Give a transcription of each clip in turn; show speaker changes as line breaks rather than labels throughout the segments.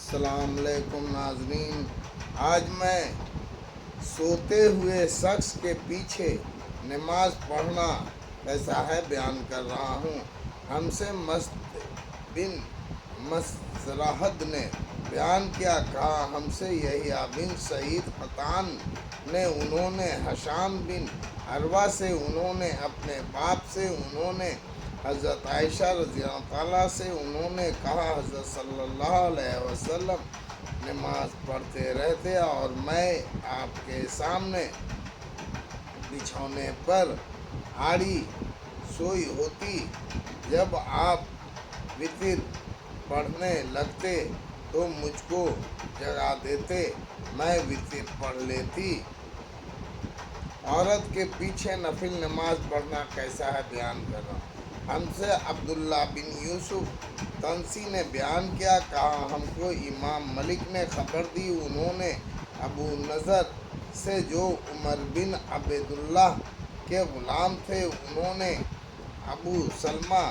अस्सलाम वालेकुम नाज़रीन। आज मैं सोते हुए शख्स के पीछे नमाज पढ़ना कैसा है बयान कर रहा हूँ। हमसे मस्त बिन मसरहद ने बयान किया, कहा हमसे यहिया बिन सईद क़तान ने, उन्होंने हशाम बिन अरवा से, उन्होंने अपने बाप से, उन्होंने हज़रत आयशा रज़ियल्लाहु ताला से, उन्होंने कहा हज़रत सल्लल्लाहु अलैहि वसल्लम नमाज पढ़ते रहते और मैं आपके सामने बिछौने पर आड़ी सोई होती। जब आप वितर पढ़ने लगते तो मुझको जगा देते, मैं वितर पढ़ लेती। औरत के पीछे नफिल नमाज पढ़ना कैसा है बयान कर रहा हूँ। हमसे अब्दुल्ला बिन यूसुफ तंसी ने बयान किया, कहा हमको इमाम मलिक ने खबर दी, उन्होंने अबू नज़र से जो उमर बिन अब्दुल्लाह के ग़ुलाम थे, उन्होंने अबू सलमा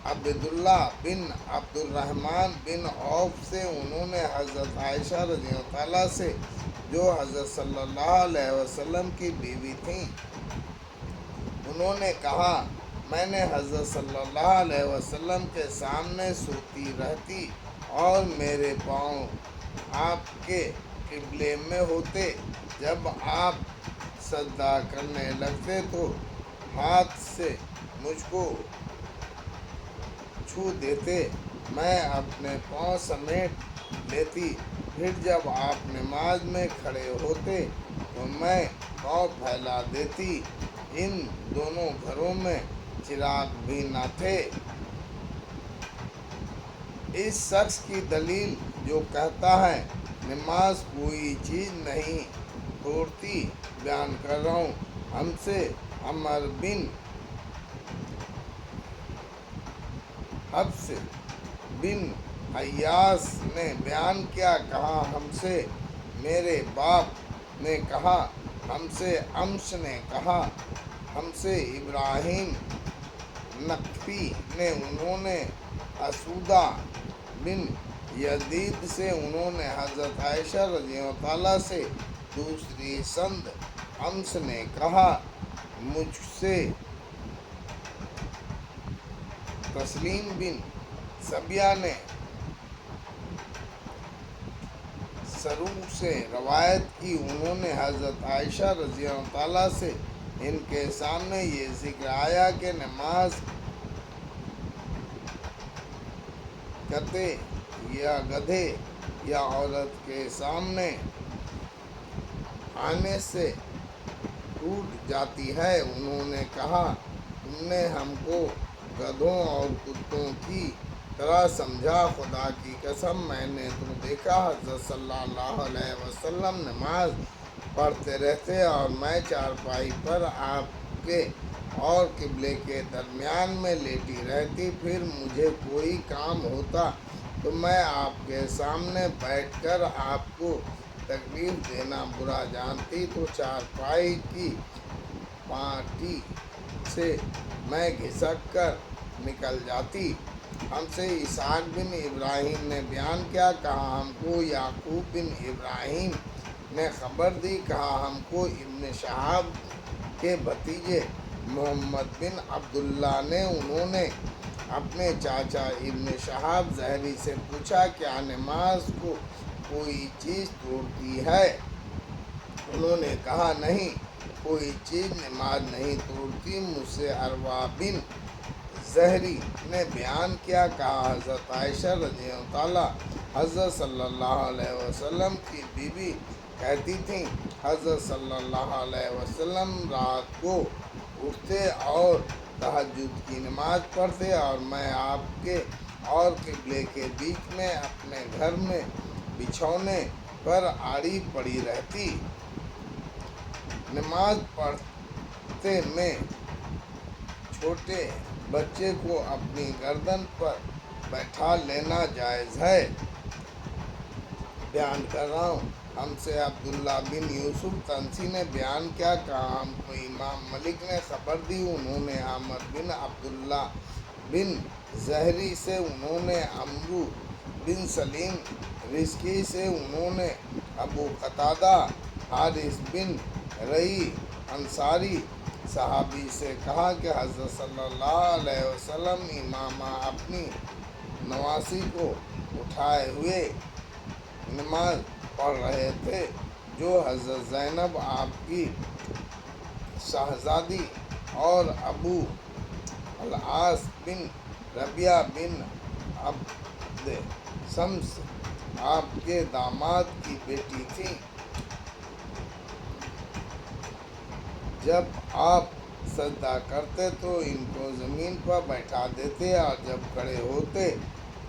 अब्दुल्लाह बिन अब्दुर्रहमान बिन औफ से, उन्होंने हज़रत आयशा रज़ियल्लाहु ताला से जो हज़रत सल्लल्लाहु अलैहि वसल्लम की बीवी थीं, उन्होंने कहा मैंने हज़रत सल्लल्लाहु अलैहि वसल्लम के सामने सोती रहती और मेरे पाँव आपके क़िबले में होते। जब आप सजदा करने लगते तो हाथ से मुझको छू देते, मैं अपने पाँव समेट लेती। फिर जब आप नमाज में खड़े होते तो मैं पाँव फैला देती। इन दोनों घरों में चिराग भी न थे। इस शख्स की दलील जो कहता है नमाज कोई चीज़ नहीं तोड़ती बयान कर रहा हूँ। हमसे अमर बिन हफ्स बिन अय्यास ने बयान किया, कहा हमसे मेरे बाप ने कहा, हमसे अम्श ने कहा, हमसे इब्राहिम नकफी ने, उन्होंने असूदा बिन यजीद से, उन्होंने हज़रत आयशा रज़ियल्लाहु ताला से। दूसरी संद अम्स ने कहा मुझसे तस्लीम बिन सबिया ने सरूक से रवायत की, उन्होंने हज़रत आयशा रज़ियल्लाहु ताला से इनके सामने ये ज़िक्र आया कि नमाज करते या गधे या औरत के सामने आने से टूट जाती है। उन्होंने कहा तुमने हमको गधों और कुत्तों की तरह समझा, खुदा की कसम मैंने तो देखा हज़रत सल्लल्लाहु अलैहि वसल्लम नमाज पढ़ते रहते और मैं चारपाई पर आपके और क़िबले के दरमियान में लेटी रहती। फिर मुझे कोई काम होता तो मैं आपके सामने बैठकर आपको तकलीफ़ देना बुरा जानती तो चारपाई की पाटी से मैं घिसक कर निकल जाती। हमसे इसहाक़ बिन इब्राहिम ने बयान किया, कहा हमको याकूब बिन इब्राहिम ने खबर दी, कहा हमको इब्न शहाब के भतीजे मोहम्मद बिन अब्दुल्ला ने, उन्होंने अपने चाचा इब्न शहाब ज़हरी से पूछा क्या नमाज को कोई चीज़ तोड़ती है। उन्होंने कहा नहीं, कोई चीज़ नमाज नहीं तोड़ती। मुझसे अरवा बिन ज़हरी ने बयान किया, कहा हज़रत आयशा रज़ियल्लाहु ताला हज़रत सल्लल्लाहु अलैहि वसल्लम की बीवी कहती थीं, हज़रत सल्लल्लाहु अलैहि वसल्लम रात को उठते और तहज्जुद की नमाज़ पढ़ते और मैं आपके और क़िबले के बीच में अपने घर में बिछौने पर आड़ी पड़ी रहती। नमाज पढ़ते में छोटे बच्चे को अपनी गर्दन पर बैठा लेना जायज़ है बयान कर रहा हूँ। हमसे अब्दुल्ला बिन यूसुफ तंसी ने बयान किया, कहा हमको इमाम मलिक ने खबर दी, उन्होंने आमर बिन अब्दुल्ला बिन ज़हरी से, उन्होंने अमरू بن سلیم رزقی سے انہوں نے ابو قتادہ حارث بن رئی انصاری صحابی سے کہا کہ حضرت صلی اللہ علیہ وسلم امامہ اپنی نواسی کو اٹھائے ہوئے نماز پڑھ رہے تھے، جو حضرت زینب آپ کی شہزادی اور ابو العاص بن ربیعہ بن عبد شمس آپ کے داماد کی بیٹی تھیں۔ جب آپ سجدہ کرتے تو ان کو زمین پر بیٹھا دیتے اور جب کھڑے ہوتے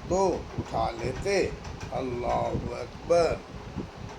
تو اٹھا لیتے۔ اللہ اکبر۔